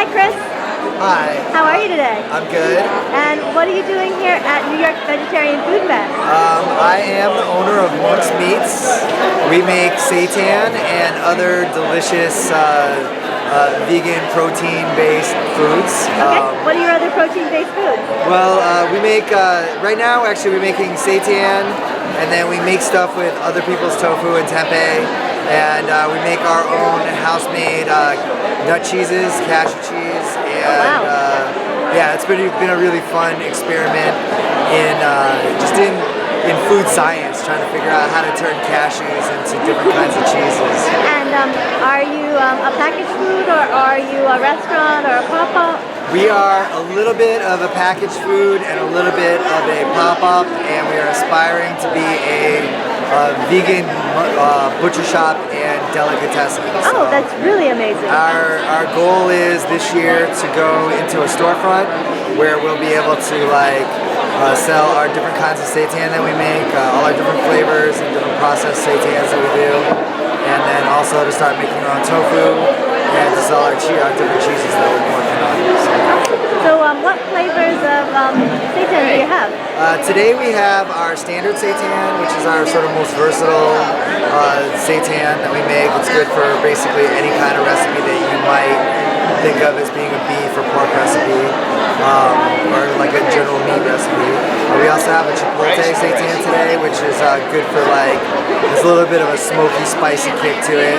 Hi, Chris. Hi. How are you today? I'm good. And what are you doing here at New York Vegetarian Food Fest? I am the owner of Monk's Meats. We make seitan and other delicious vegan protein-based foods. Okay. What are your other protein-based foods? Well, we make, right now actually we're making seitan, and then we make stuff with other people's tofu and tempeh, and we make our own house-made nut cheeses, cashew cheese, and yeah, it's been a really fun experiment in in food science, trying to figure out how to turn cashews into different kinds of cheeses. And are you a packaged food, or are you a restaurant or a pop-up? We are a little bit of a packaged food and a little bit of a pop-up, and we are aspiring to be a vegan butcher shop and delicatessen. Oh, that's really amazing. Our goal is this year to go into a storefront where we'll be able to sell our different kinds of seitan that we make, all our different flavors and different processed seitans that we do, and then also to start making our own tofu and to sell our different cheeses that we're working on. So what flavors of seitan do you have? Today we have our standard seitan, which is our sort of most versatile seitan that we make. It's good for basically any kind of recipe that you might think of as being a beef or pork recipe, or like a general meat recipe. We also have a chipotle seitan today, which is good for there's a little bit of a smoky, spicy kick to it.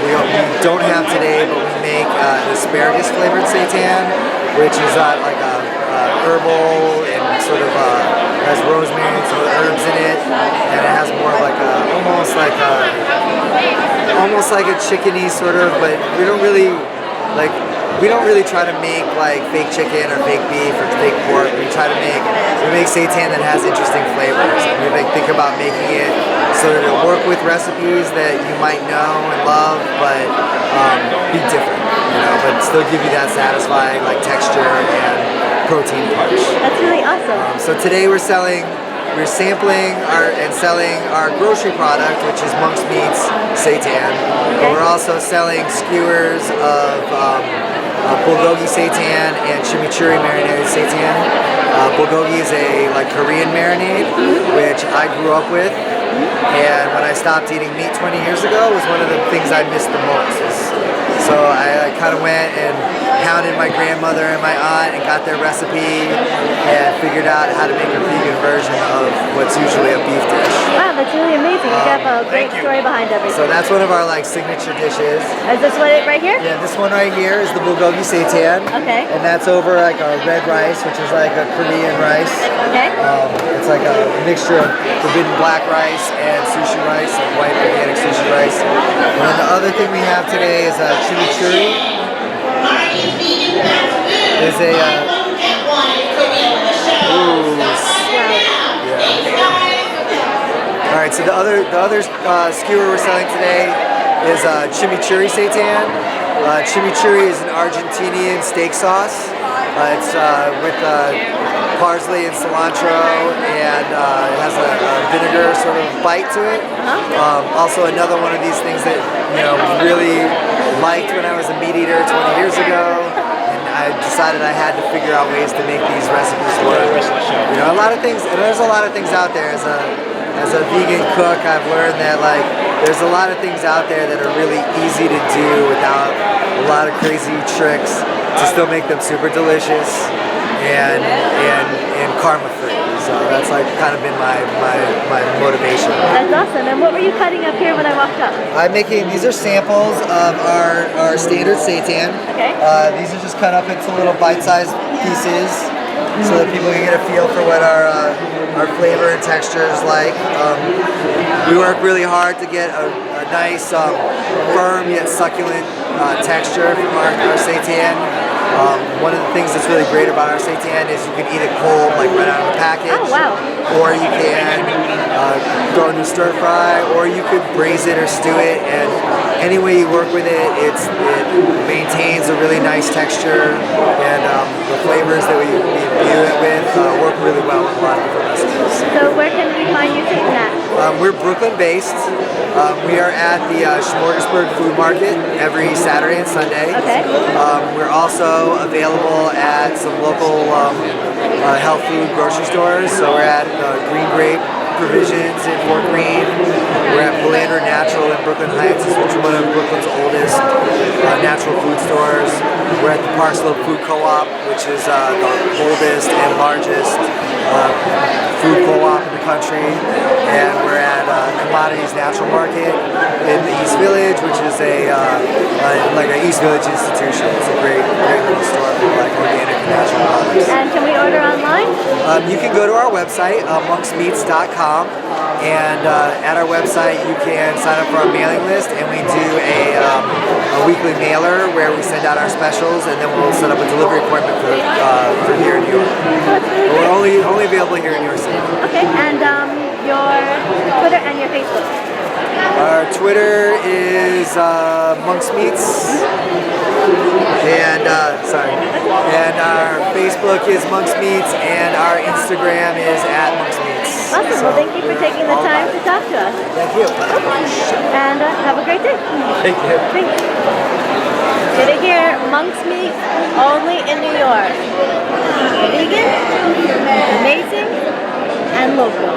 We don't have today, but we make an asparagus flavored seitan, which is like a herbal and sort of has rosemary and some herbs in it, and it has more of like a almost like a chickeny sort of, but we don't really try to make like fake chicken or fake beef or fake pork. We make seitan that has interesting flavors, and we think about making it so that it'll work with recipes that you might know and love, but be different, but still give you that satisfying texture and protein punch. That's really awesome. So today we're sampling and selling our grocery product, which is Monk's Meats seitan. But we're also selling skewers of bulgogi seitan and chimichurri marinated seitan. Bulgogi is a Korean marinade, which I grew up with, and when I stopped eating meat 20 years ago, it was one of the things I missed the most. So I kind of went and hounded my grandmother and my aunt and got their recipe and figured out how to make a vegan version of what's usually a beef dish. Wow, that's really amazing. You have a great story behind everything. So that's one of our signature dishes. Is this one right here? Yeah, this one right here is the bulgogi seitan. Okay. And that's over our red rice, which is like a Korean rice. Okay. It's like a mixture of forbidden black rice and sushi rice, like white organic sushi rice. And then the other thing we have today is chimichurri. Is a All right, so the other skewer we're selling today is chimichurri seitan. Chimichurri is an Argentinian steak sauce. It's with parsley and cilantro, and it has a vinegar sort of bite to it. Also another one of these things that really liked when I was a meat eater 20 years ago, and I decided I had to figure out ways to make these recipes work. A lot of things, and there's a lot of things out there. As a vegan cook, I've learned that there's a lot of things out there that are really easy to do without a lot of crazy tricks to still make them super delicious and karma free. So that's kind of been my motivation. That's awesome. And what were you cutting up here when I walked up? I'm making, these are samples of our standard seitan. Okay. These are just cut up into little bite-sized pieces so that people can get a feel for what our flavor and texture is like. We work really hard to get a nice, firm yet succulent texture from our seitan. One of the things that's really great about our seitan is you can eat it cold, right out of the package. Oh, wow. Or you can throw it in a stir fry, or you could braise it or stew it, and any way you work with it, it maintains a really nice texture, and the flavors that we imbue it with work really well with a lot of different recipes. So where can we find you taking that? We're Brooklyn based. We are at the Smorgasburg Food Market every Saturday and Sunday. Okay. We're also available at some local health food grocery stores. So we're at Green Grape Provisions in Fort Greene. We're at Philander Natural in Brooklyn Heights, which is one of Brooklyn's oldest natural food stores. We're at the Park Slope Food Co-op, which is the oldest and largest food co-op in the country. And we're at Commodities Natural Market in the East Village, which is like an East Village institution. It's a great little store for like organic and natural products. And can we order online? You can go to our website, monksmeats.com, and at our website you can sign up for our mailing list, and we do a weekly mailer where we send out our specials, and then we'll set up a delivery appointment for here in New York. We're only available here in New York City. Okay, and your Twitter and your Facebook? Our Twitter is Monks Meats, and our Facebook is Monks Meats, and our Instagram is @MonksMeats. Awesome. Well, thank you for taking the time to talk to us. Thank you. And have a great day. Thank you. Thank you. Get it here, Monk's Meat, only in New York. Vegan, amazing, and local.